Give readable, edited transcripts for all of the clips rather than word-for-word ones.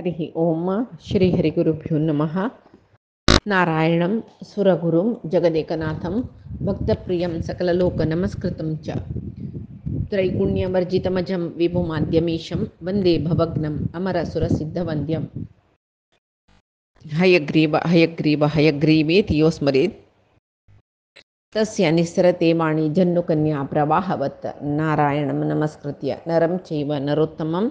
हरिः ओम श्रीहरिगुरुभ्यो नमः। नारायणं सुरगुरुं जगदेकनाथं भक्तप्रियं सकललोकनमस्कृतं च त्रैगुण्यवर्जितमजं विभुमाद्यमीशं वन्दे भवग्नम् अमरसुरसिद्धवन्द्यं। हयग्रीव हयग्रीव हयग्रीवेति यो स्मरेत् तस्य निस्सरते वाणी जन्नुकन्या प्रवाहवत्। नारायणं नमस्कृत्य नरं चैव नरोत्तमं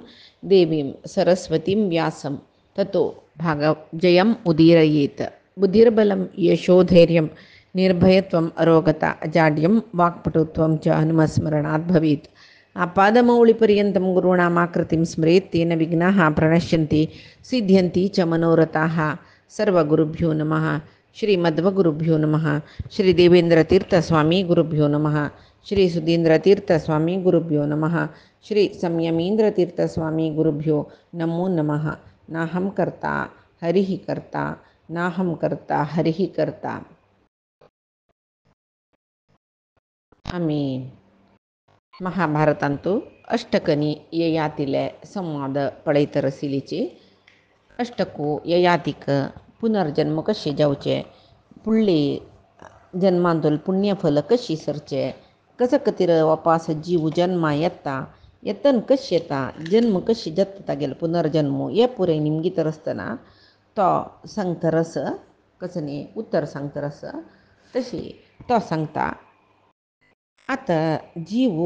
देवीं सरस्वतीं व्यासं ततो भागजयम् उदीरयेत्। बुद्धिर्बलं यशोधैर्यं निर्भयत्वम् अरोगता अजाड्यं वाक्पटुत्वं च हनुमस्मरणात् भवेत्। आपादमौलिपर्यन्तं गुरूणामाकृतिं स्मरेत् तेन विघ्नाः प्रणश्यन्ति सिद्ध्यन्ति च मनोरथाः। सर्वगुरुभ्यो नमः। श्रीमध्वगुरुभ्यो नमः। श्री देवेंद्रतीर्थस्वामी गुरुभ्यो नमः। श्री सुधींद्रतीर्थस्वामी गुरुभ्यो नमः। श्री संयमींद्रतीर्थस्वामी गुरुभ्यो नमो नमः। नाहं कर्ता हरिः कर्ता नाहं कर्ता हरिः कर्ता. आम्ही महाभारतांतू अष्टकनी ययातिले संवाद पळयत रसिलीची. अष्टकू ययातिक पुनर्जन्म कशे जावचे, पुढले जन्मांतूल पुण्यफल कशी सरचे, कसं कतिर वापास जीव जन्मा येता येतन कशी येता, जन्म कशी जत्ता गेल पुनर्जन्म ये पुरे निमगीत असतना तो सांगतरस कसं न्ही उत्तर सांगतरस तशी तो सांगता. आता जीव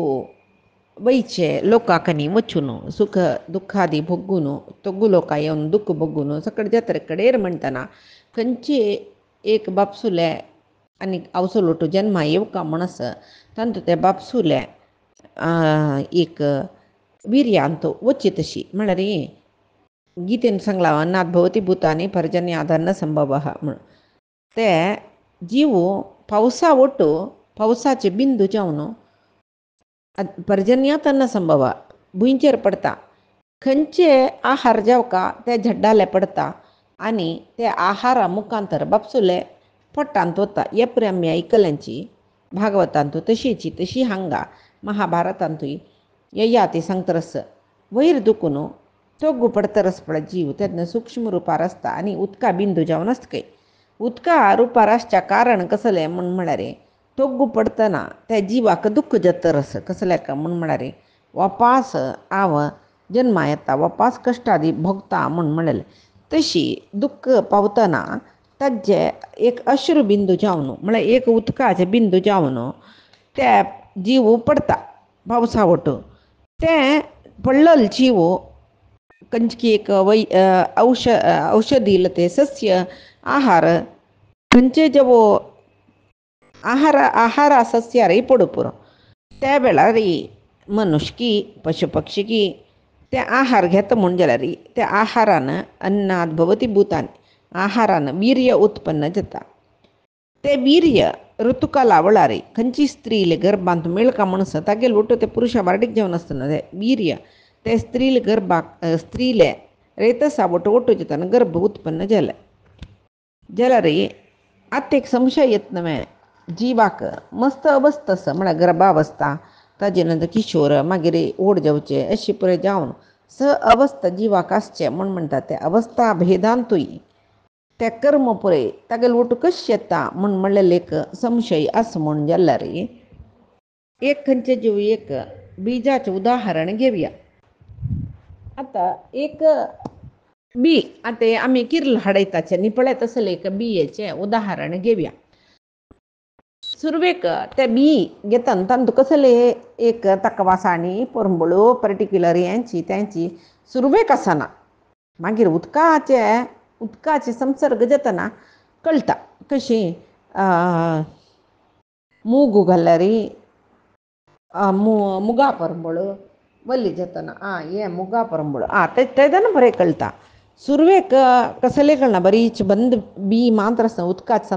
वयचे लोकाकनी वचून सुख दुःखादी भोगून तोगू लोका येवन दुःख भोगून सकड जात्रे कडेर म्हणटना खंयची एक बापसुले आनी आवसोलोटू जन्मा येवका म्हणस तांतू ते बापसुले एक वीर्यांत वची तशी म्हळ्यार गीतेन सांगला नाथ भवती भूतानी पर्जन्य आधार संभव म्हण. ते जीव पावसा ओटू पावसाचे बिंदू जावन पर्जन्यात अन्न संभव भुंयचेर पडता. खंयचे आहार जावका ते झड्डाले पडता आनी ते आहारा मुखांतर बापसुले पोटांत वता. हे परी आमी आयकल्यांची भागवतांतू तशीची तशी हांगा महाभारतांतूय ययाती सांगतरस वयर दुखून तोग्गू पडतरस पळय जीव तेन्ना सूक्ष्म रुपार आसता आनी उदका बिंदू जावन आसता खंय. उदका रुपार आसच्या कारण कसले म्हळ्यार तोग्गू पडतना त्या जिवाक दुःख जातरस कसले का म्हळ्यार वापास हांव जन्मा येता वापास कश्टादी भोगता म्हळें. तशी दुःख पावतना ताजे एक अश्रू बिंदू जावन म्हळ्यार एक उदकाचे बिंदू जावन ते जीव पडता पावसा वटू. ते पडलेले जीव खंयची एक औषधी ते सस्य आहार खंयचे जेवो आहार सस्यारय पडू पुरो त्या वेळार मनुष्यकी पशुपक्षिकी ते आहार घेता म्हूण जाल्यार त्या आहारान अन्नात भवती भूतान आहारान वीर्य उत्पन्न जाता. ते वीर्य ऋतुकाला वेळार खंयची स्त्रीले गर्भांत मेळका म्हणस तागेल वटू ते पुरुशा वाडीक जेवन आसतना ते वीर्य ते स्त्रीले गर्भाक स्त्रीले रेतसा वटू जाताना गर्भ उत्पन्न जाले जाल्यार आतां एक संशय येत नवे जिवाक मस्त अवस्था म्हळ्यार गर्भावस्था ताजे नंतर किशोर मागीर ओड जावचे अशी पुरे जावन अवस्था जिवाक आसचे म्हूण म्हणटा. ते अवस्था भेदांतूय ते कर्म पुरे तागेल वटू कशें येता म्हूण म्हणलेले एक संशय आसा म्हूण जाल्यार एक खंयचे जीव एक बिजाचें उदाहरण घेवया. आतां एक बी आतां आमी किर्ल हाडयताचे न्ही पळय तसले एक बियेचें उदाहरण घेवया. सुरवेक ते बी घेतना तांतू कसले एक ताका वासाणी परंबळो पर्टिक्युलर त्यांची सुरवेक आसना. मागीर उदकाचे संसर्ग जातना कळटा कशी मूग घाल्यार मुगा परंबळ वल्ली जातना हे मुगा परंबळ तेदना बरें कळटा. सुरवेक कसले कळना बरीच बंद बी मात्र आसना उदकाच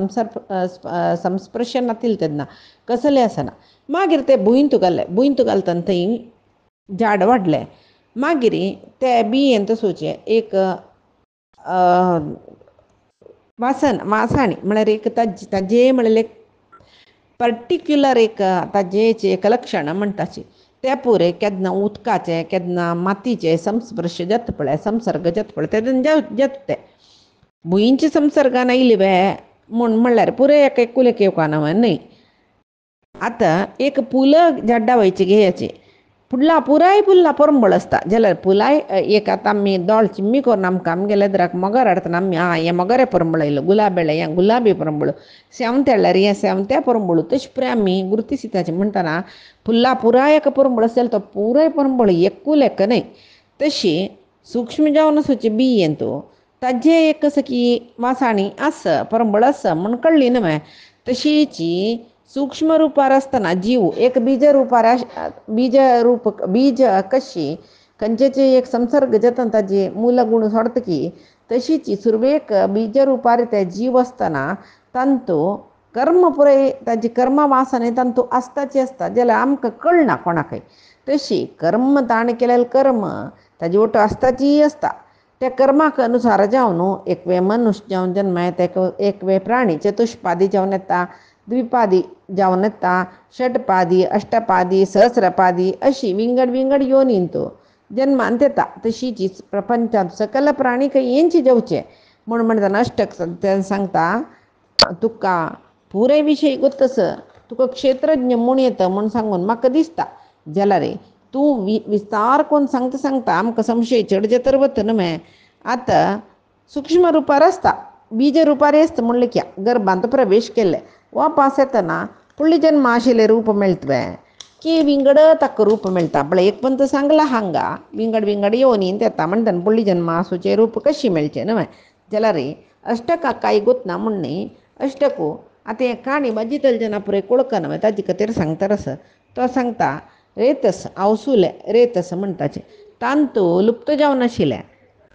संस्पर्शनातील तेन्ना कसले आसना. मागीर ते भुंयत घालतना थंय झाड वाडले मागीर ते बियेन तसोचे एक वासाणी म्हळ्यार एक ताजे म्हळ्यार एक पर्टिक्युलर एक ताजेचे एक लक्षण म्हणटाची ते पुरे केन्ना उदकाचे केन्ना मातीचे संस्पर्श जाता पळय संसर्ग जाता पळय तेदून जाता ते भुंयचे संसर्गान आयले वे म्हणल्यार पुरे एक कुलेक येवका ना न्हय. आतां एक पुलं जड्डा वयची घेयाची पुराय पुल्ला परंबळ आसता जाल्यार पुलाय एक आतां आमी दोळ चिम्मी करून आमकां आमगे लेदराक मोगार हाडटना आमी हें मोगारे परंबळ आयलो गुलाबेळे हें गुलाबी परंबळ सेवंतें हाडल्यार हें सेवंतें परंबळ तशें पुराय आमी गुरुतिसिताचें म्हणटना फुल्ला पुराय एक परंबळ आसलें तो पुराय परंबळ एकूल एक न्हय. तशी सूक्ष्म जीवनसुची बियेंतू ताजे एक सकी वासाणी आस परंबळ आस म्हण कळ्ळी न्हय. तशीची सूक्ष्म रुपार आसतना जीव एक बीज कशी खंयचेची एक संसर्ग जाता ताजी मूल गुण सोडतकी तशीची सुरवेक बीज रुपार ते जीव आसतना तांतू कर्म पुराय ताजी कर्म वासने तांतू आसताची आसता जाल्यार आमकां कळना कोणाकय. तशी कर्म ताणें केलेलें कर्म ताजी ओट आसताची आसता. त्या कर्माक अनुसार जावन न्हू एक वेळ मनुश्य जावन जल्मा येता एक वेळ प्राणी चतुश्पादी जावन येता द्विपादी जावन येता षटपादी अष्टपादी सहस्रपादी अशी विंगड योनींतू जन्मांत येता. तशीची प्रपंचांत सकल प्राणी हेंची जेवचे म्हणटना अष्टक सांगता तुका पुरे विशय गोत्तस तुका क्षेत्रज्ञ म्हूण येता म्हूण सांगून म्हाका दिसता जाल्यार तूं विस्तार कोन्न सांगता आमकां संशय चड जेतर वता न्हय. आतां सूक्ष्म रुपार आसता बीज रुपार आसता म्हणलें क्या गर्भांत प्रवेश केले वा पास येतना फुडले जन्म आशिल्लें रूप मेळटा की विंगड ताका रूप मेळटा पळय. एक पंत सांगला हांगा विंगड येवनींत येता म्हणटना फुडली जन्म आसूचें रूप कशी मेळचें न्हय. जाल्यार अष्टकाक कांय गोत ना म्हण न्ही. अष्टकू आतां हें काणी बाजी जना पुरे कुळकन ताजे खातीर सांगता रस तो सांगता रेतस आवसुले रेतस म्हणटाचे तांतू लुप्त जावन आशिल्ले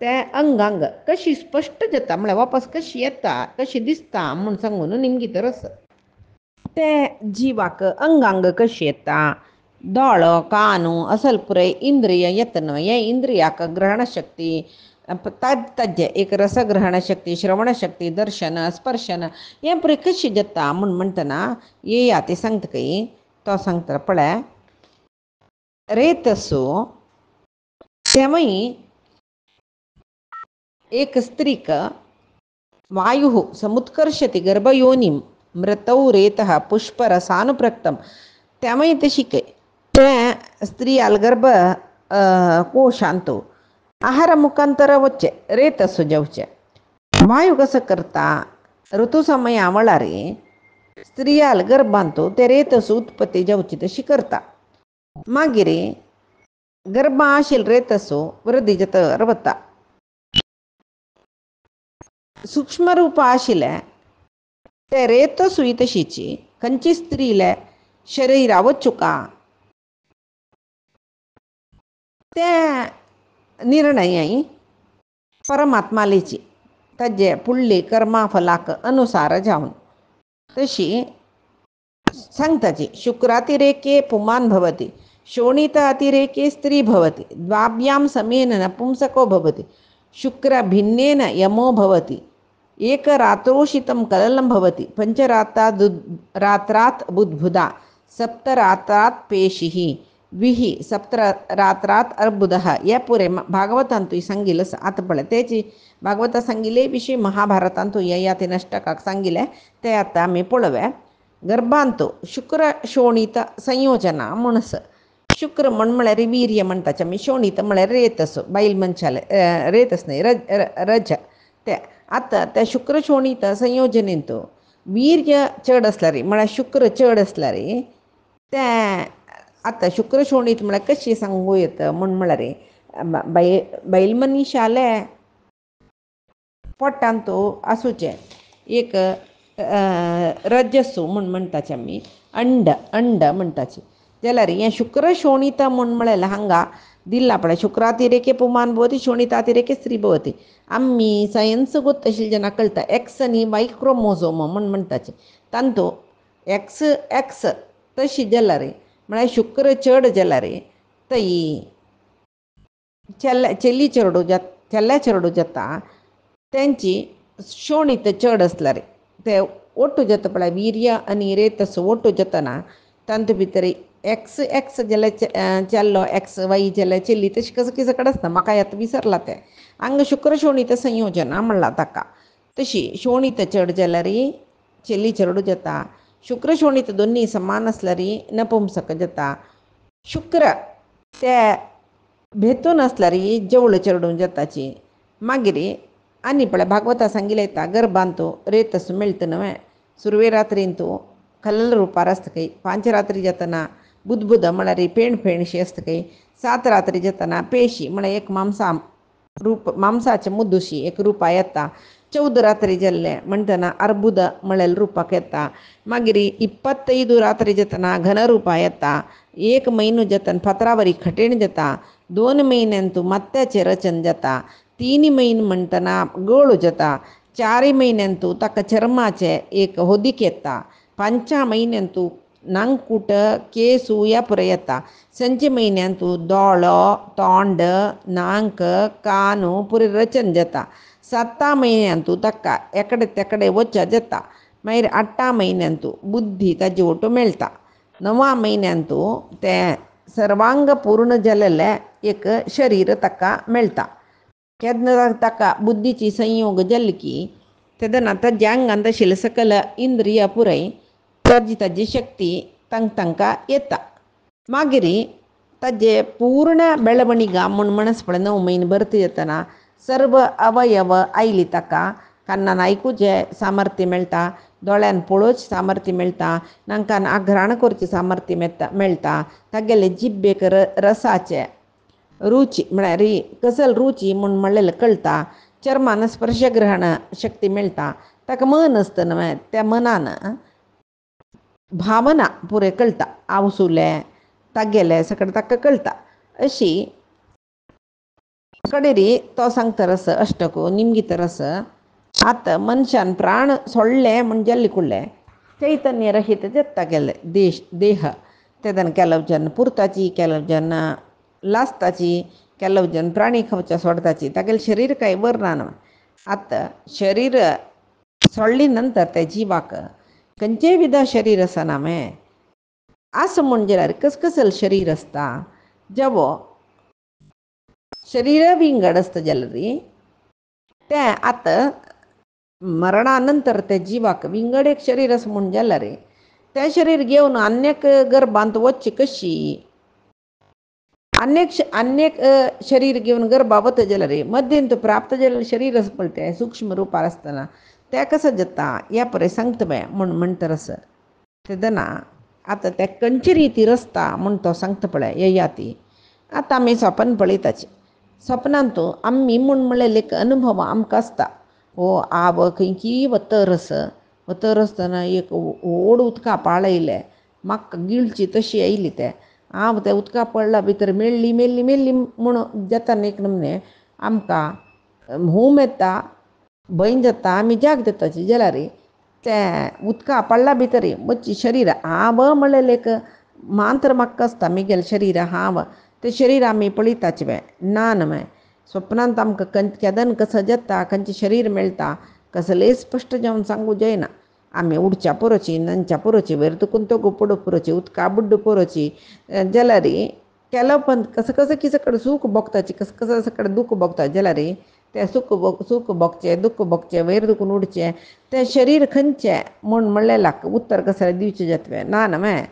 ते अंगांग कशी स्पश्ट जाता म्हळ्यार वापस कशी येता कशी दिसता म्हूण सांगून निमगीत रस ते जिवाक अंगांग कशी येता दोळो कानू असल पुरे इंद्रिय येता न्हय. हे इंद्रियाक ग्रहणशक्ती ताजे एक रसग्रहणशक्ती श्रवणशक्ती दर्शन स्पर्शन हें पुरे कशी जाता म्हूण म्हणटना येया ते सांगतकी तो सांगता पळय रेतसू तेवय एक स्त्रीक वायु समुत्कर्षति गर्भयोनिं मृतौ रेतः पुष्परसानुप्रक्तं तेवय तशी ते स्त्री अलगर्भ कोशांतू आहार मुखांतर वच्चे रेतसू जेवचे वायू कसं करता ऋतू समय आवळार स्त्री अलगर्भांतू ते रेतसू उत्पत्ती जेवची तशी करता. मागीर गर्भ आशिल्ल रेतसू वृद्धी जातर वता. सूक्ष्म रूप आशिल्ले ते रेतसूय तशीची खंयची स्त्रीले शरीरा वचुका ते निर्णय परमात्मालेची ताजे फुडली कर्मा फलाक अनुसार जावन तशी सांगताची शुक्रातिरेके पुमान् भवति शोणित अतिरेके स्त्री भवति द्वाभ्यां समेन नपुंसको भवति शुक्र भिन्नेन यमो भवति एक रात्रोषितं कललं भवति पंचरात्रात् बुद्बुदा सप्तरात्रात् पेशिः द्विः सप्तरात्रात् अर्बुदः. हे पुरे भागवतांतूय सांगिल्लें आतां पळय तेची भागवता सांगिल्ले विशीं महाभारतांतूय या ते अष्टकाक सांगिल्लें ते आतां आमी पळोवया. गर्भांतू शुक्र शोणित संयोजना म्हणस शुक्र म्हळ्यार वीर्य म्हणटाचे आमी शोणित म्हळ्यार रेतस बायल मनशाले रेतस न्हय रज ते आतां त्या शुक्र शोणित संयोजनेंतू वीर्य चड आसल्यार म्हळ्यार शुक्र चड आसल्यार ते आतां शुक्र शोणीत म्हळ्यार कशी सांगूं येता म्हळ्यार बैल मनशाले पोटांतू आसूचे एक रजस्सू म्हणटाचे आमी अंड म्हणटाचे जाल्यार हें शुक्र शोणित म्हळ्यार हांगा दिला पळय शुक्रातिरेके पुमान भवति शोणितातिरेके स्त्री भवति. आमी सायन्स गोत आशिल्ले जेन्ना कळटा एक्स आनी वाय क्रोमोझोम म्हणटाचे तांतू एक्स तशी जाल्यार म्हळ्यार शुक्र चड जाल्यार तई चेल्ली चेडू जाता तेंची शोणीत चड आसल्यार ते ओटू जाता पळय वीर्य आनी रेतस ओटू जातना तांतू भितर एक्स एक्स जाल्यार चेल्लो एक्स वाय जाल्यार चेल्ली तशें कसं कितें कडेन आसता म्हाका येता विसरला तें हांगा शुक्र शोणित संयोजना म्हणलां ताका तशी शोणित चड जाल्यार चेल्ली चेडूच जाता शुक्र शोणित दोनीय समान आसल्यार नपुंसक जाता शुक्र ते भेतून आसल्यार जवळ चेडूं जाताची मागीर आनी पळय भागवता सांगिल्लें येता गर्भांत रेतस मेळटा न्हय सुरवे रात्रीन तूं कल्ल रुपार आसतकय 5 रात्री जातना बुधबुध म्हळ्यार फेण फेणशी आसतकय 7 रात्री जातना पेशी म्हळ्यार एक रूप मांसाचें मुद्दुशी एक रुपा येता 14 रात्री जाल्ले म्हणटना अर्बुद म्हळ्यार रुपाक येता मागीर 25 रात्री जातना घनरुपा येता 1 म्हयनो जातना पत्रावरी खटेण जाता 2 म्हयन्यांतू मत्त्याचें रचन जाता 3 म्हयने म्हणटना गळू जाता 4 म्हयन्यांतू ताका चर्माचे एक होदीक येता 5 म्हयन्यांतू नांगकूट केसू ह्या पुरो येता 5 म्हयन्यांतू दोळो तोंड नांक कानू पुरी रचन जाता 7 म्हयन्यांतू ताका एकडे तेकडे वच्चा जाता मागीर 8 म्हयन्यांतू बुद्धी ताजी ओटू मेळटा 9 म्हयन्यांतू तें सर्वांग पूर्ण जाल्लें एक शरीर ताका मेळटा केन्ना ताका बुद्धीची संयोग जाल्ली की तेदना ताज्या आंगांत आशिल्ले सकल इंद्रिया पुराय ताजी शक्ती तांकां येता मागीर ताजे पूर्ण बेळवणिगा म्हण आसा पळय 9 म्हयने भरती जातना सर्व अवयव आयली ताका कानान आयकुचें सामर्थ्य मेळटा दोळ्यान पळोवचें सामर्थ्य मेळटा नाकान आघ्राण करचें सामर्थ्य मेळटा तागेले जिब्बेक रसाचें रुची म्हळ्यार कसल रुची म्हूण म्हणलेलें कळटा चर्मान स्पर्श ग्रहण शक्ती मेळटा ताका मन आसता न्हय त्या मनान भावना पुरे कळटा आवसुले तागेले सकट ताका कळटा अशी कडेरी तो सांगता रस अष्टको निमगीत रस आतां मनशान प्राण सोडले म्हण जाल्ले कुडले चैतन्य रहित जाता गेले देह तेदन केलव जन पुरताची केलव जन लासताची केलव जन प्राणी खवच्या सोडताची तागेले शरीर कांय वरना आतां शरीर सोडली नंतर त्या जिवाक खंयचेय विधा शरीर आसना असं म्हणजे जाल्यार कसकसल शरीर आसता जेवो शरीर विंगड आसता जाल्यार तें आतां मरणा नंतर त्या जिवाक विंगड एक शरीर आसा म्हूण जाल्यार तें शरीर घेवन अन्यक गर्भांत वचची कशी अन्यक शरीर घेवन गर्भा वता जाल्यार मध्यंत प्राप्त जाल्लें शरीर आसा पळय तें सूक्ष्म रुपार आसतना तें कसं जाता ह्या परे सांगता बाय म्हूण म्हणटा रस तेदना आतां तें खंयचे रिती रसता म्हूण तो सांगता पळय ययाती आतां आमी सपन पळयताची सपनांत आमी म्हूण म्हणलेले एक अनुभव आमकां आसता हो आव खंयची वतर आसतना एक व्हड उदका पाळ येयले म्हाका गिळची तशी आयली तें हांव त्या उदका पडला भितर मेल्ली मेल्ली मेल्ली म्हूण जाता एक नमने आमकां हूम येता भंय जाता आमी जाग जाताची जाल्यार तें उदका पडला भितर मच्ची शरीर हांव म्हणलेलें एक मांत्र म्हाका आसता म्हगेलें शरीर हांव तें शरीर आमी पळयताचें ना न्हय स्वप्नांत आमकां केदन कसं जाता खंयचें शरीर मेळटा कसलेंय स्पश्ट जावन सांगूं जायना आमी उडच्या पुरोची नंच्या पुरोची वयर तुकून तो पडू पुरोची उदका बुड्ड पुरोची जाल्यार केलो पण कसं कसं कितें कडेन सूख भोगताची कसं कसं कडेन दूख भोगता जाल्यार तें सूख भोगचें दूख भोगचें वयर दुखून उडचें तें शरीर खंयचें म्हूण म्हणलेलाक उत्तर कसलें दिवचें जाता ना न्हय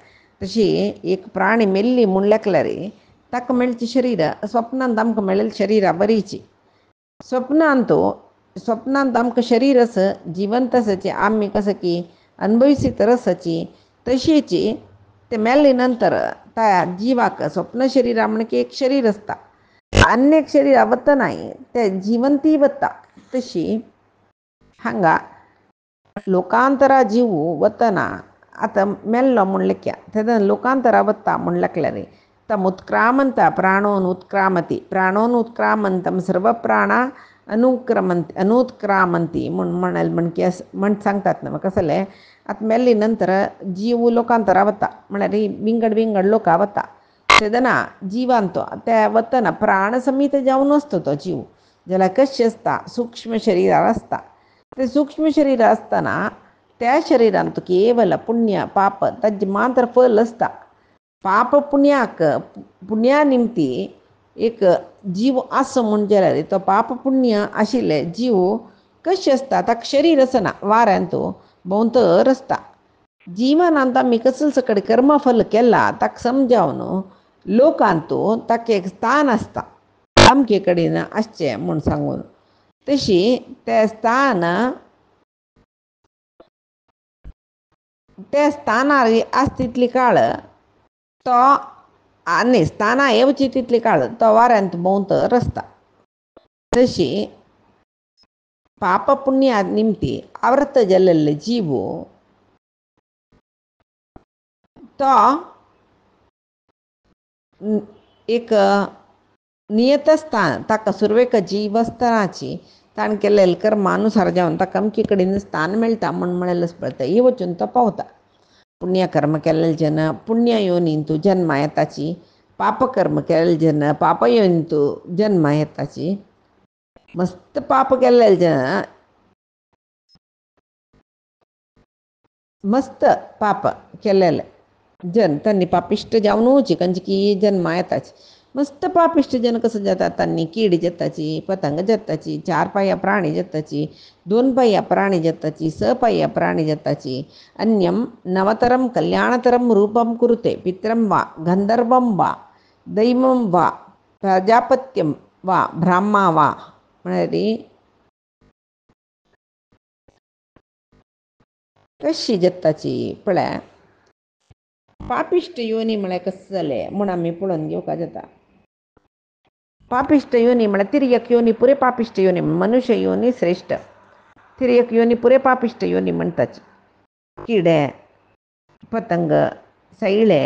तशी एक प्राणी मेल्ली म्हूण लेखल्यार ताका मेळचें शरीर स्वप्नांत आमकां मेळ्ळेलें शरिरां बरीची स्वप्नांत आमकां शरीर आसा जिवंत आसाची आमी कसं की अनुभविसीत आसाची तशीची ते मेल्ले नंतर त्या जिवाक स्वप्न शरिरा म्हण की एक शरीर आसता अन्य शरीर वतना तें जिवंती वता तशी हांगा लोकांतरा जीव वतना आतां मेल्लो म्हूण लेख्या तेदन लोकांतरा वता म्हूण लेखल्यार तम उत्क्रामंत प्राणोन उत्क्रामंतम सर्व प्राणा अनुत्क्रामंती म्हण सांगतात न्हय कसलें आतां मेल्ली नंतर जीव लोकांतरा वता म्हळ्यार विंगड लोका वता तेदना जिवांत ते वतना प्राण समीत जावन आसता तो जीव जाल्यार कशें आसता सूक्ष्म शरिरार आसता ते सूक्ष्म शरीर आसतना त्या शरिरांत केवल पुण्य पाप ताजें मात्र फल आसता पाप पुण्याक पुण्या निमती एक जीव असं म्हणजे रे तो पाप पुण्य आशिल्ले जीव कशें आसता ताका शरीर आसना वाऱ्यान तो भोंवत रसता जिवनांत आमी कसले सकट कर्मफल केला ताका समजावन लोकांतू ताका एक स्थान आसता अमके कडेन आसचें म्हूण सांगून तशी तें स्थान त्या स्थानार आसता तितली काळ तो आनी स्थाना येवची तितली काळ तो वाऱ्यांत भोंवत रसता तशी पाप पुण्या निमती आवृत्त जाल्ले जीव तो एक नियतस्थान ताका सुरवेक जीवस्थानाची ताणें केल्ले कर्मानुसार जावन ताका अमके कडेन स्थान मेळटा म्हूण म्हळेलें पळय ही वचून तो पावता पुण्यकर्म केल्ले जन पुण्य योनींतू जन्मा येताची पापकर्म केल्ले जन पाप योनींतू जन्मा येताची मस्त पाप केल्ले जन मस्त पाप केल्लेले जन त्यांनी पापिष्ट जावनूच कंजकी जन्मा येताची मस्त पापिष्ट जन कसं जातात त्यांनी कीड जाताची पतंग जाताची 4 पाया प्राणी जाताची 2 पाया प्राणी जाताची 6 पाया प्राणी जाताची अन्यम नवतरम कल्याणतरम रूपम कुरुते पित्रम वा गंधर्वम वा दैवम वा प्रजापत्यम वा ब्राह्मा वा म्हणजे कशी जाताची पळय पापिष्ट योनी म्हळ्यार कसं जालें म्हूण आमी पळोवन घेवपा जाता पापिष्ट योनी म्हळ्यार तिर्यक योनी पुरे पापिष्ट योनी मनुष्य योनी श्रेष्ठ तिर्यक योनी पुरे पापिष्ट योनी म्हणटाची किडे पतंग सैळे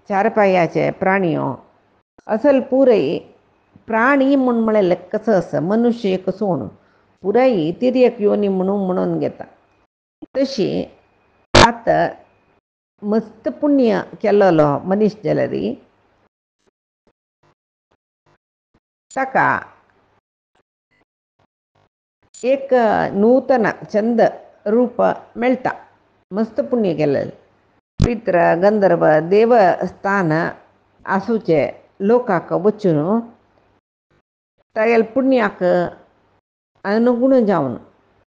4 पायाचे प्राणियो असल पुराय प्राणी म्हूण म्हळेलें कसं आसा मनुष्य एक सोण पुराय तिर्यक योनी म्हणून घेता तशी आतां मस्त पुण्य केलेलो मनीस जाल्यार ताका एक नूतन चंद रूप मेळटा मस्त पुण्य केलेलें पित्र गंधर्व देवस्थान आसूचे लोकांक वचून तागेले पुण्याक अनुगुण जावन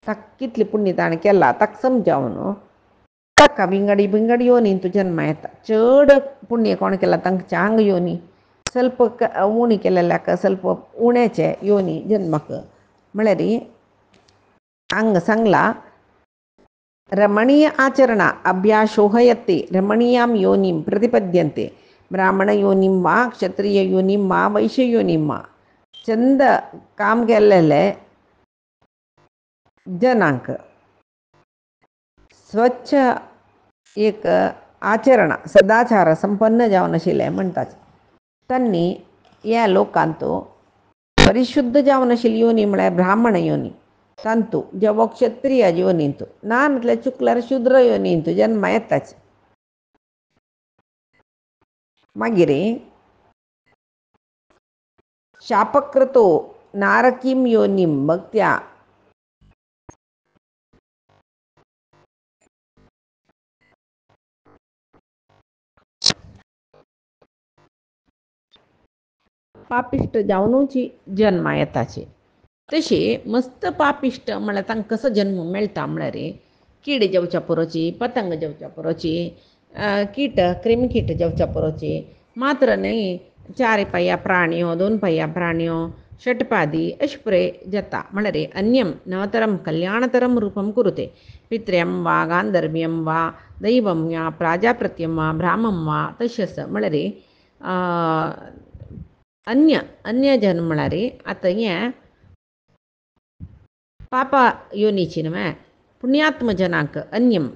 ताका कितलें पुण्य ताणें केलां ताका समजावन ताका विंगड योनींतू जन्मा येता चड पुण्य कोण केला तांकां चांग योनी ಸ್ವಲ್ಪ उणी केलेल्याक ಸ್ವಲ್ಪ उण्याचे योनी जन्माक म्हळ्यार हांगा सांगला रमणीय आचरण अभ्यासोहयते रमणीयां योनीं प्रतिपद्यन्ते ब्राह्मण योनीं वा क्षत्रिय योनीं वा वैश्य योनीं वा चंद काम केलेले जनांक स्वच्छ एक आचरण सदाचार संपन्न जावन आशिल्लें म्हणटात त्यांनी ह्या लोकांतू परिशुद्ध जावन आशिल्ली योनी म्हळ्यार ब्राह्मण योनी तांतू जेवो क्षत्रिय योनींतू ना म्हटल्यार चुकल्यार शूद्र योनींतू जन्मा येताच मागीर शापकृतो नारकीं योनीं भक्त्या पापिष्ट जावनूची जन्मा येताची तशी मस्त पापिष्ट म्हळ्यार तांकां कसो जन्म मेळटा म्हळ्यार कीड जेवच्या पुरोची पतंग जेवच्या पुरोची कीट क्रिमिकीट जेवच्या पुरोची मात्र न्ही 4 पाया प्राणियो 2 पाया प्राणियो षट्पादी अशे पुरे जाता म्हळ्यार अन्यम नवतरम कल्याणतरम रूपम कुरुते पित्र्यं वा गांधर्व्यं वा दैवं वा प्राजापत्यं वा ब्राह्मं वा तशेंच म्हळ्यार अन्य जन म्हळ्यार आतां हें पाप योनीची न्हय पुण्यात्म जनांक अन्यम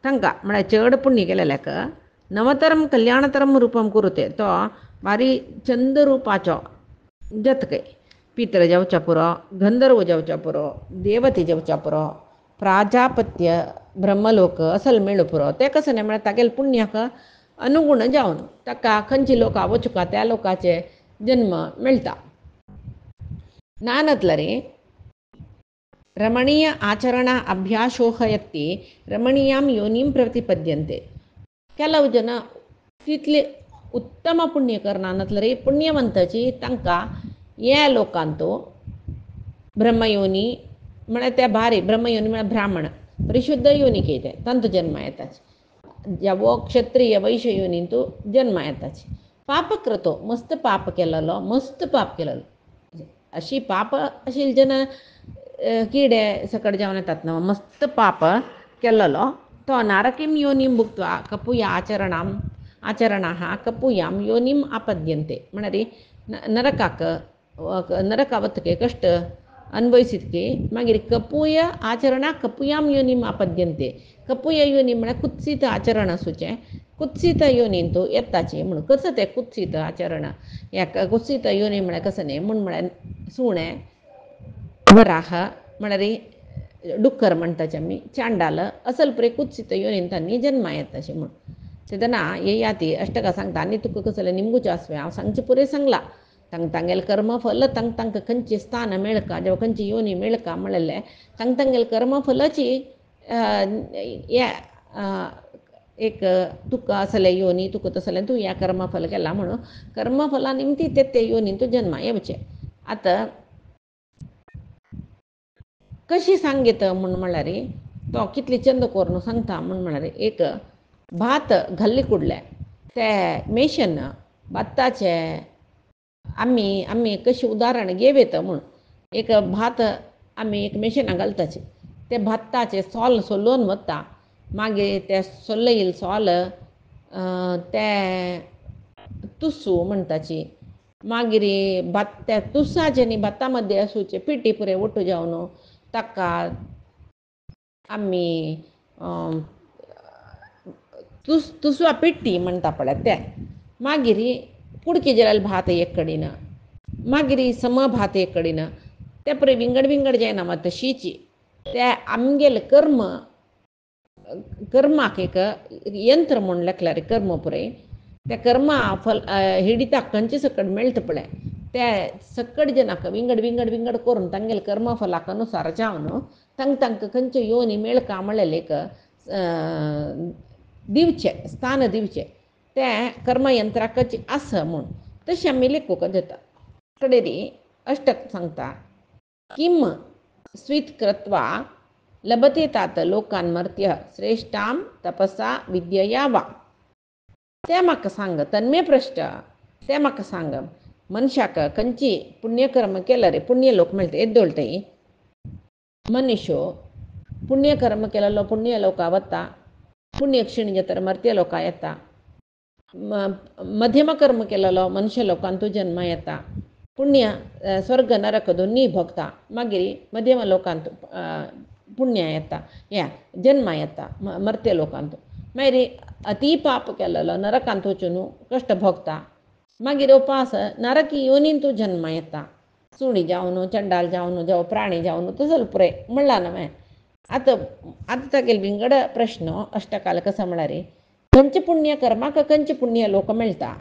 तांकां म्हळ्यार चड पुण्य केलेल्याक नवतरम कल्याणतरम रूपम कुरुते तो भारी चंद रुपाचो जतकय पित्र जेवच्या पुरो गंधर्व जेवच्या पुरो देवते जेवच्या पुरो प्राजापत्य ब्रह्मलोक असल मेळूं पुरो ते कशें न्ही म्हळ्यार तागेले पुण्याक अनुगुण जावन ताका खंयची लोकां वचुका त्या लोकांचे जन्म मेळटा नानतल्यार रमणीय आचरण अभ्यासोहयते रमणीयां योनीं प्रतिपद्यन्ते ಕೆಲವು ಜನ ತಿತ್ಲೆ उत्तम पुण्य करना नतलरी पुण्यवंताची तांकां या लोकांतो ब्रह्मयोनी म्हळ्यार त्या भारी ब्रह्मयोनी म्हळ्यार ब्राह्मण परिशुद्ध योनीक येते तंत जन्म येताचे जेवो क्षत्रिय वैश्य योनींतू जन्म येताचे पाप करतो मस्त पाप केलेलो मस्त पाप केलेलो अशी पाप अशी जन किडे सकट जावन येतात न्हू मस्त पाप केलेलो तो नारकीं योनीं भुक्त्वा कपूया आचरणाः कपूयां योनीम आपद्यन्ते म्हळ्यार नरकाक नरकावतके कष्ट अनुभविसितके मागीर कपूय आचरणा कपूयां योनीम आपद्यन्ते कपूय योनी म्हळ्यार कुत्सीत आचरण आसूचें कुत्सीत योनींतू येताची म्हणून कसं तें कुत्सीत आचरण ह्या कुत्सीत योनी म्हळ्यार कसं न्ही म्हळ्यार सुणें वराह म्हळ्यार डुक्कर म्हणटाचे आमी चांडाल असल पळय कुत्सीत योनीन तांणी जन्मा येताशें म्हणून तेदना हे याती अष्टका सांगता आनी तुका कसलें निमगुचे आसवे हांव सांगचें पुरे सांगलां तांगेल कर्मफल तांकां खंयचें स्थान मेळका जेवा खंयची योनी मेळका म्हणलें तांगेल कर्मफलाची एक तुका असलें योनी तुका तसलें तूं ह्या कर्मफल केलां म्हणून कर्मफला निमती ते योनीन तूं जन्मा येवचें आतां कशी सांगीत म्हणल्यार तो कितली चंद करून सांगता म्हळ्यार एक भात घाल्ली कुडले ते मेशन भाताचे आमी कशी उदाहरण घेवेत म्हूण एक भात आमी एक मेशिना घालताचे ते भाताचे सोल सोलोवन वता मागीर ते सोल्लयिल्ले सोल ते तुस्सू म्हणटाची मागीर भात त्या तुस्साचे न्ही भाता मद्दे आसूचे पिटी पुरे ओट्टू जावन ताका आमी तुसवा पिट्टी म्हणटा पळय ते मागीर कुडकी जेल भात एक कडेन मागीर सम भात एक कडेन ते पळय विंगड जायना मात तशीची ते आमगेल कर्माक एक यंत्र म्हूण लेखल्यार कर्म पुरय त्या कर्मा फल हिडिता खंयचे सकट मेळटा पळय ते सकट जनाक विंगड करून तांगेल कर्मफलाक अनुसार जावन तांकां खंयच्यो योनी मेळका म्हणलें एक दिवचें स्थान दिवचें तें कर्मयंत्राक आस म्हूण तशें आमी लेखूंक जाता कडेरी अष्टक सांगता किम स्वीत कृत्वा लभते तात लोकान मर्त्य श्रेष्ठां तपसा विद्यया वा तें म्हाका सांग तन्मे प्रश्न तें म्हाका सांग मनशाक खंयची पुण्यकर्म केल्यार पुण्य लोक मेळटा येद्दोळटय मनुष्यो पुण्यकर्म केलेलो पुण्य लोका वता पुण्य क्षीण जातर मर्त्य लोकां येता मध्यम कर्म केलेलो मनुष्य लोकांतू जन्म येता पुण्य स्वर्ग नरक दोन्ही भोगता मागीर मध्यम लोकांत पुण्य येता या जन्म येता मर्त्य लोकांतू मागीर अति पाप केलेलो नरकांत वचून कश्ट भोगता मागीर उपास नरकी योनींतू जन्म येता सुणी जावन चंडाल जावन जावं प्राणी जावन तसो पुरे म्हणला न्हय आतां तागेल विंगड प्रश्न अष्टकाल कसो म्हळ्यार खंयचे पुण्य कर्माक खंयचे पुण्य लोक मेळटा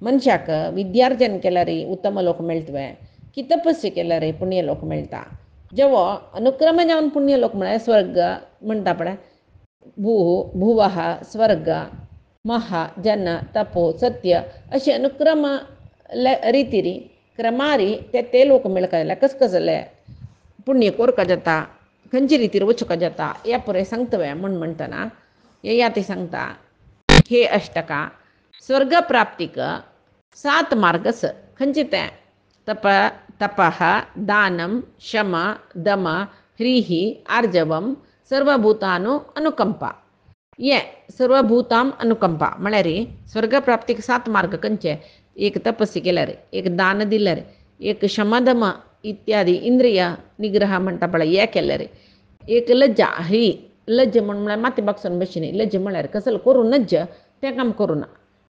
मनशाक विद्यार्जन केल्यार उत्तम लोक मेळटवे की तपस्या केल्यार पुण्य लोक मेळटा जेवो अनुक्रम जावन पुण्य लोक म्हळ्यार स्वर्ग म्हणटा पळय भुवः स्वर्ग महा जन तपो सत्य अशे अनुक्रम रितीरी क्रमारी ते लोक मेळका जाल्यार कसले पुण्य कोरका जाता खंयचे रितीर वचूंक जाता हे पुरे सांगतवे म्हणटना हे याती सांगता हे अष्टका स्वर्ग प्राप्तीक 7 मार्गस खंयचे ते तपः दानं शम दम ह्रीहि आर्जवम सर्वभूतानु अनुकंपा ये सर्वभूतां अनुकंपा म्हळ्यार स्वर्ग प्राप्तीक 7 मार्ग खंयचे एक तपस्या केल्यार एक दान दिल्यार एक शमदम इत्यादी इंद्रिय निग्रह म्हणटा पळय हे केल्यार एक लज्जा ही लज्ज म्हळ्यार माती बागसून बशिनी लज्ज म्हळ्यार कसल करूं नज्ज तें काम करूं ना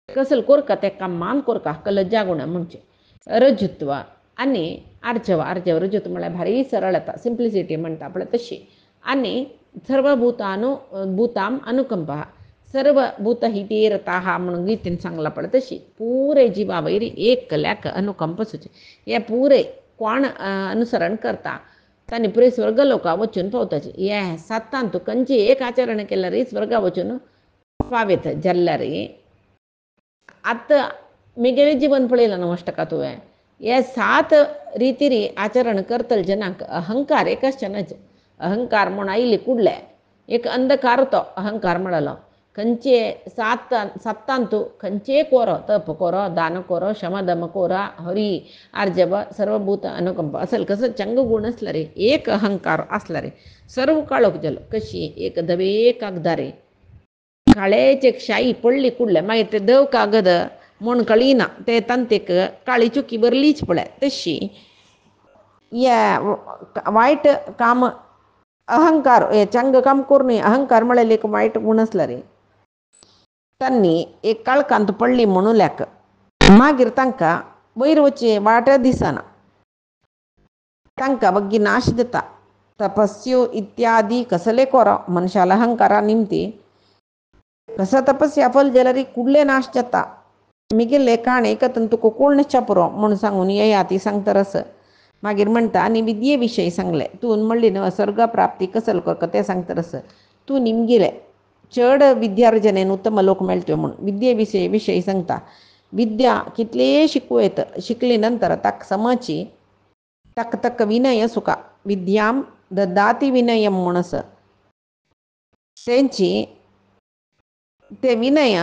कसल कोरका तें काम मान कोरका लज्जा गुण म्हणजे रजुत्व आनी आर्जव रजुत्व म्हळ्यार भारी सरळता सिंप्लिसिटी म्हणटा पळय तशी आनी सर्वभूतां अनुकंपा सर्व भूत ही तीरता म्हणून गीतेन सांगला पळय तशी पुरे जिवा वयरी एक कल्याक अनुकंप सुचे हे पुरे कोण अनुसरण करता तांणी पुरे स्वर्ग लोका वचून पावताचे हे 7 खंयचे एक आचरण केल्यार स्वर्गा वचून पावेत जाल्यार आतां मेगेलें जीवन पळयलां न्हू अश्टका तुवें. हे 7 रितीरी आचरण करतले जनाक अहंकार एक आसचेनाच. अहंकार म्हूण आयिल्ले कुडले एक अंधकार तो अहंकार म्हणलो. खंयचे सात्तान तूं खंयचेय कोरो, तप कोरो, दान कोरो, शमदम कोरा, हरी आर्जव सर्वभूत अनुकंप असल कसं चंग गुण असला रे, एक अहंकार असला रे, सर्व काळोख गेलो. कशी एक धवे कागदारे काळेच एक शाई पडली कुडले मागीर ते दव कागद म्हूण कळिना ते तांतेक काळी चुकी बरलीच पळय. तशी या वायट काम अहंकार हे चंग काम करून अहंकार म्हळ्यार एक वायट गुण असला रे, तांणी एक काळकांत पडली म्हणूल्याक मागीर तांकां वयर वचचे वाट दिसना, तांकां बग्गी नाश जाता. तपस्यो इत्यादी कसले कोरो मनशाला अहंकारा निमती कसं तपस्या फल जाल्यार कुडले नाश जाता. मिगेले काणे कथन तुका कोण चपरो म्हूण सांगून येया ती सांगतरस. मागीर म्हणटा आनी विद्ये विशयी सांगले. तूं म्हणली न्हू स्वर्ग प्राप्ती कसल करता तें सांगतरस. तूं निमगेले चड विद्यार्जनेन उत्तम लोक मेळट्यो म्हूण विद्ये विशयी सांगता. विद्या कितले शिकूं येता, शिकली नंतर ताका समची तक विनय सुका विद्याम ददाती विनयम म्हूण आसा. तेंची ते विनय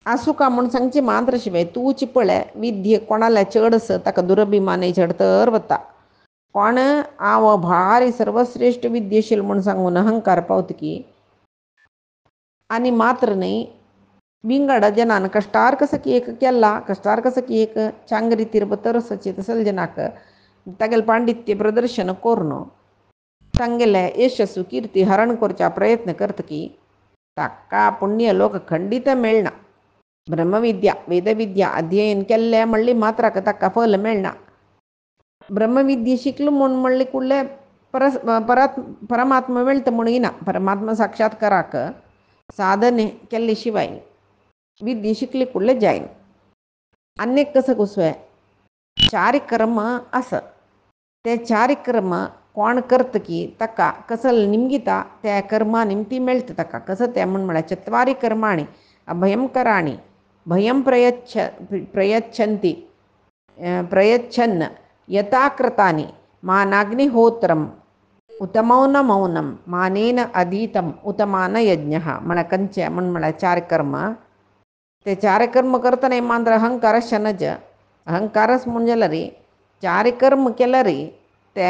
आसुका म्हूण सांगचे मात्र शिवाय तूंच पळय विद्ये कोणाल्या चड आसा ताका दुरभिमानी चड वता. कोण हांव भारी सर्वश्रेश्ठ विद्येशील म्हूण सांगून अहंकार पावतकी आनी मात्र न्ही विंगड जनान कश्टार कसं एक केला कश्टार कसं एक चांग रितीर बतरसचे तसल जनाक तागेले पांडित्य प्रदर्शन करून तांगेले यशस्सू कीर्ती हरण करच्या प्रयत्न करतकी ताका पुण्य लोक खंडित मेळना. ब्रह्मविद्या वेदविद्या अध्ययन केल्ले म्हणली मात्राक ताका फल मेळना. ब्रह्मविद्ये शिकलो म्हूण म्हणले कुडले परमात्मा मेळटा म्हूण येना. परमात्मा साक्षात्काराक साधने केल्ले शिवाय विद्ये शिकली कुडले जायना. अनेक कसं घुसवे चारिक्रम आसा ते चारिक्रम कोण करतकी ताका कसल निमगिता त्या कर्मा निमती मेळटा ताका. कसं तें म्हळ्यार चत्वारी कर्माणी अभयंकराणी भयं प्रयच्छन् यथाकृतानि मानाग्निहोत्रम उत्तमौन मौनम मानेन अधीतम उत्तमानयज्ञ म्हळ्यार कंचे म्हळ्यार चार कर्म. ते चार कर्म करतना मात्र अहंकार शनज अहंकारच म्हूण जाल्यार चार कर्म केल्यार ते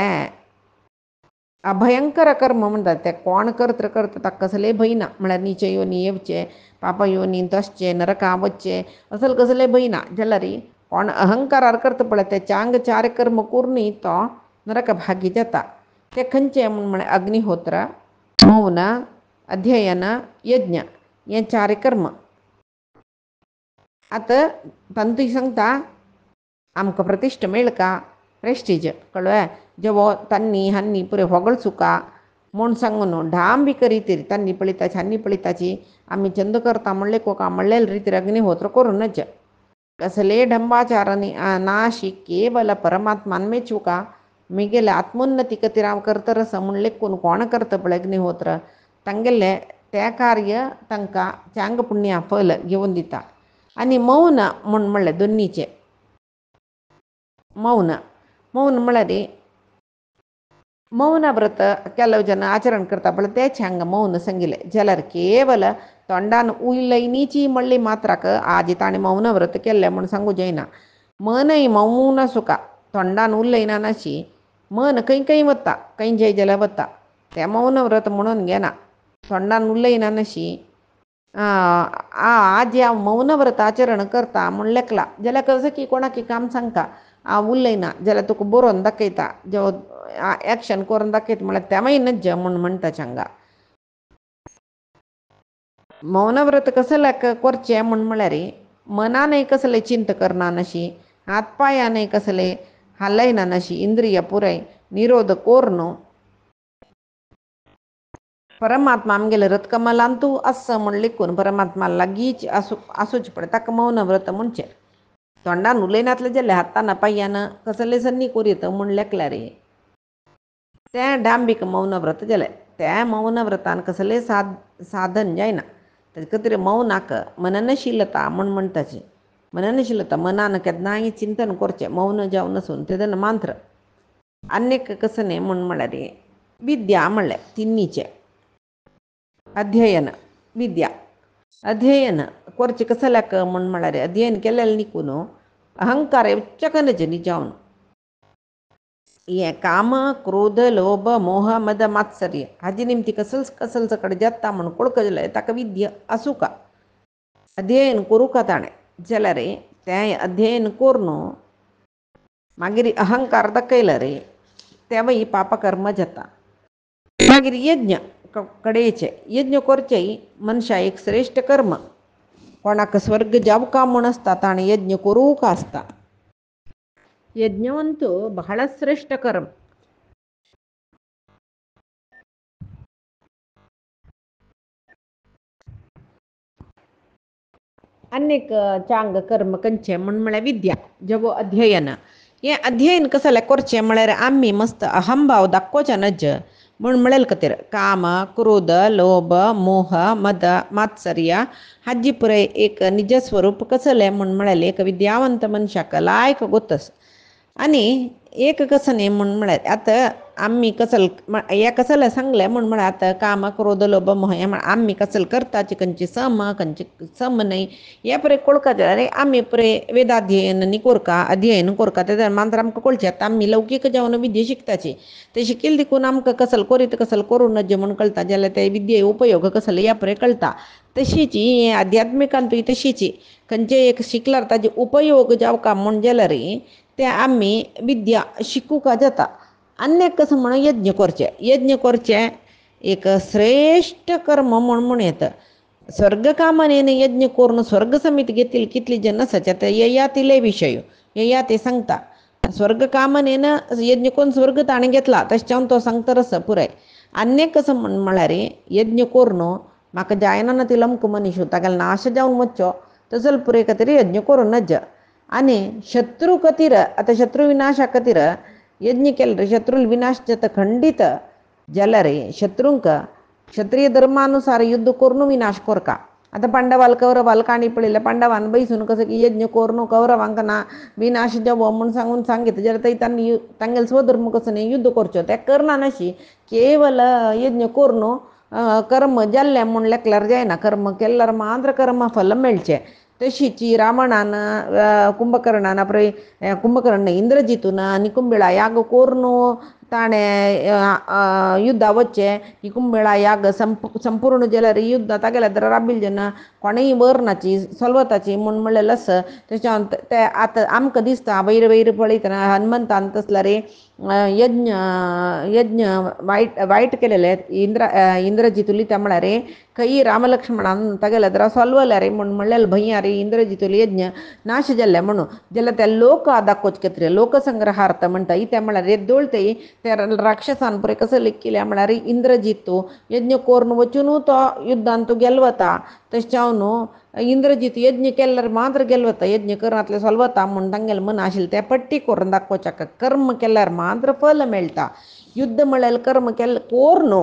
अभयंकर कर्म म्हणटात. ते कोण करता ताका कसले भंय ना. म्हळ्यार नीच योनी येवचे पाप योनी तसचे नरका वचचे असल कसले भंय ना. जाल्यार कोण अहंकारार करता पळय ते चार कर्म करून तो नरक भागी जाता. ते खंयचे म्हळ्यार अग्निहोत्र मौन अध्ययन यज्ञ हे चार कर्म. आतां तांतूय सांगता आमकां प्रतिश्ठ मेळका प्रेस्टीज कळ्ळें जेवो तांणी हांनी पुरे होगळ चुका म्हूण सांगून डांबिक रितीर तांणी पळयताची हांनी पळयताची आमी चंद करता म्हणले कोका म्हणलेले रितीर अग्निहोत्र करूनच कसले ढंबाचारांनी नाशी केवल परमात्मान मेचुका मिगेले आत्मोन्नती खातीर हांव करतरस म्हूण लेखून कोण करता पळय अग्निहोत्र तांगेले ते कार्य तांकां चांग पुण्या फल घेवन दिता. आनी मौन म्हूण म्हणलें दोनीचे मौन म्हळ्यार मौन व्रत केलो जन आचरण करता पळय तेच हांगा मौन सांगिल्लें. जाल्यार केवल तोंडान उलयनीची म्हणली मात्राक आज ताणें मौन व्रत केल्लें म्हूण सांगूं जायना. मनय मौन सुका तोंडान उलयना नाशी मन खंय वता खंय जय जाल्यार वता. तें मौन व्रत म्हणून घेना. तोंडान उलयना नाशी आज हांव मौन व्रत आचरण करता म्हूण लेखला जाल्यार कसं की कोणाक काम सांगता हांव उलयना जाल्यार तुका बरोवन दाखयता जो एक्शन करून दाखयता म्हळ्यार तेमय नज म्हूण म्हणटा हांगा. मौन व्रत कसले करचें म्हूण म्हळ्यार मनानय कसले चिंत करना नाशी हात पांयानय कसले हालयना नाशी इंद्रिय पुराय निरोध कोरून परमात्मा आमगेले रथकमलांतू आसा म्हूण लेखून परमात्मा लागींच आसूच पडटा ताका मौन व्रत म्हणचें. तोंडान उलयनातले जाल्यार हातान पांयान कसले सन्नी करीत म्हूण लेखल्यार तें डांबीक मौन व्रत जालें. त्या मौन व्रतान कसलें साधन जायना. ताका तरी मौनाक मननशीलता म्हण म्हणटाची. मननशीलता मनान केन्नाय चिंतन करचें मौन जावन नसून तेदन मंत्र. अन्यक कसने म्हण म्हळ्यार विद्या म्हणलें तिन्नीचे. अध्ययन विद्या अध्ययन करचें कसल्याक म्हण म्हळ्यार अध्ययन केलेलें निकून अहंकार उच्चकनज जावन हे काम क्रोध लोभ मोह मद मात्सर्य हाजे निमती कसलच कडेन जेत्ता म्हण कळक जाल्यार ताका विद्या आसूं का. अध्ययन करूं का ताणें जाल्यार तें अध्ययन करून मागीर अहंकार दाखयला रे तेव्हा पापकर्म जाता. मागीर यज्ञ कडेचे यज्ञ करचें मनशा एक श्रेष्ठ कर्म. कोणाक स्वर्ग जावका म्हूण आसता ताणें यज्ञ करूंक आसता. यज्ञವಂತೂ ಬಹಳ ಶ್ರೇಷ್ಠ कर्म. अनेक चांग कर्म कंचे म्हण म्हळ्यार विद्या जवो अध्ययन. हे अध्ययन कसले करचें म्हळ्यार आमी मस्त अहंभाव दाखोवचे नज म्हण म्हळेल खातीर काम क्रोध लोभ मोह मद मात्सर्य हाजी पुराय एक निज स्वरूप कसलें म्हण म्हळ्यार एक विद्यावंत मनशाक लायक गोतस. आनी एक कसने म्हण म्हळ्यार आतां आमी कसल हे कसलें सांगलें म्हण म्हळ्यार आतां काम क्रोध लोभ मोह हे आमी कसल करताचे खंयचे सम खंयचे सम न्हय हे पळय कळका जाल्यार आमी पळय वेदाध्ययन न्ही कोरका अध्ययन कोरका तेजे मांतर आमकां कळचें आतां आमी लौकीक जावन विद्या शिकताची ते शिकिल्ले देखून आमकां कसल करीत कसल करूं नज म्हण कळटा जाल्यार ते विद्ये उपयोग कसले ह्या पळय कळटा. तशीच ही आध्यात्मिकांतूय तशीच खंयचे एक शिकल्यार ताजे उपयोग जावका म्हण जाल्यार ते आमी विद्या शिकूंक जाता. अन्य कसं म्हण यज्ञ करचें एक श्रेष्ठ कर्म म्हण येता. स्वर्ग कामनेन यज्ञ करून स्वर्ग समीत घेतील कितली जन आसात ते ययातीले विशय ययाती सांगता. स्वर्ग कामनेन यज्ञ करून स्वर्ग ताणें घेतला तशें तो सांगता रस पुराय. अन्य कसं म्हण म्हळ्यार यज्ञ करून म्हाका जायना ती लमक मनीस तागेलो नाश जावन वच्चो तसले पुराय खातीर यज्ञ करूं नज. आनी शत्रू खातीर आतां शत्रू विनाशा खातीर यज्ञ केल्यार शत्रू विनाश जाता खंडीत जाल्यार शत्रूंक क्षत्रीय धर्मानुसार युद्ध करून विनाश करका. आतां पांडवाल कौरवाल काणी पळयल्यार पांडवान बैसून कसो की यज्ञ करून कौरवांक ना विनाश जावो म्हूण सांगितलें जाल्यार थंय तांगेलो स्वधर्म कसो न्ही युद्ध करचो ते करना नाशी केवल यज्ञ करून कर्म जाल्लें म्हूण लेखल्यार जायना. कर्म केल्यार मात्र कर्म फल मेळचें. तशीच रावणान कुंभकर्णान पळय कुंभकर्ण इंद्रजितून निकुंबिळा याग करून ताणें युद्धा वच्चें निकुंबिळा याग संपूर्ण जाल्यार युद्ध तागेल्या तर राबिल जेन्ना कोणेय वरनाची सलवताची म्हूण म्हणलेलें आसा. तेच्या ते आतां आमकां दिसता वयर वयर पळयतना हनुमंतान तसल्यार यज्ञ वायट केलेले इंद्रजितू लिता म्हळ्यार खंय रामलक्ष्मणान तागेल्या तर सलवल्यार म्हूण म्हणलेलें भंयार इंद्रजितूल यज्ञ नाश जाल्ले म्हणून जाल्यार ते लोक दाखोवचे खातीर लोकसंग्रहार्थ म्हणटा ते म्हळ्यार येद्दोळते ते राक्षसान पळय कसो केल्या म्हळ्यार इंद्रजितू यज्ञ करून वचून तो युद्धान तो गेलवता तशें न्हू इंद्रजीत यज्ञ केल्यार मात्र गेलवता यज्ञ करनातले सलवता म्हूण तांगेलें मन आशिल्लें तें पट्टी करून दाखोवचे कर्म केल्यार मात्र फल मेळटा. युद्ध म्हळ्यार कर्म केल्ले करून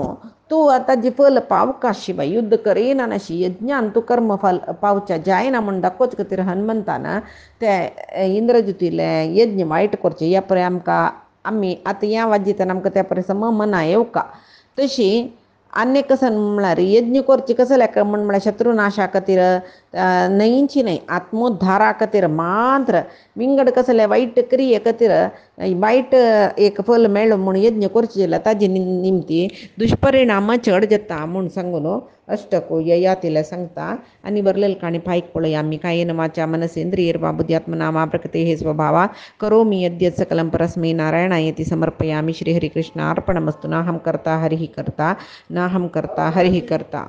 तूं आतां जी फल पावका शिवाय युद्ध करिना नाशी यज्ञान तूं कर्म फल पावचें जायना म्हूण दाखोवचे खातीर हनुमंतान ते इंद्रजितीले यज्ञ वायट करचे ह्या पळय आमकां आमी आतां ह्या वाजितान आमकां त्या पळय मना येवका. तशी अन्य कसं म्हळ्यार यज्ञ करचें कसल्याक म्हण म्हळ्यार शत्रुनाशा खातीर न्हयची न्हय आत्मोद्धारा खातीर मात्र विंगड कसले वायट क्रिये खातीर वायट एक फल मेळ्ळो म्हूण यज्ञ करचें जाल्यार ताजे निमती दुश्परिणाम चड जाता म्हूण सांगून अष्टको ययातीले सांगता. आनी बरलेली काणी पायक पळय आमी कायेन वाचा मनसेंद्रियैर्वा बुद्ध्यात्मना वा प्रकृतेः स्वभावात् करोमि यद्यत् सकलं परस्मै नारायणायेति समर्पयामि. श्रीहरिकृष्णार्पणमस्तु. नाहं कर्ता हरिः कर्ता नाहं कर्ता हरिः कर्ता.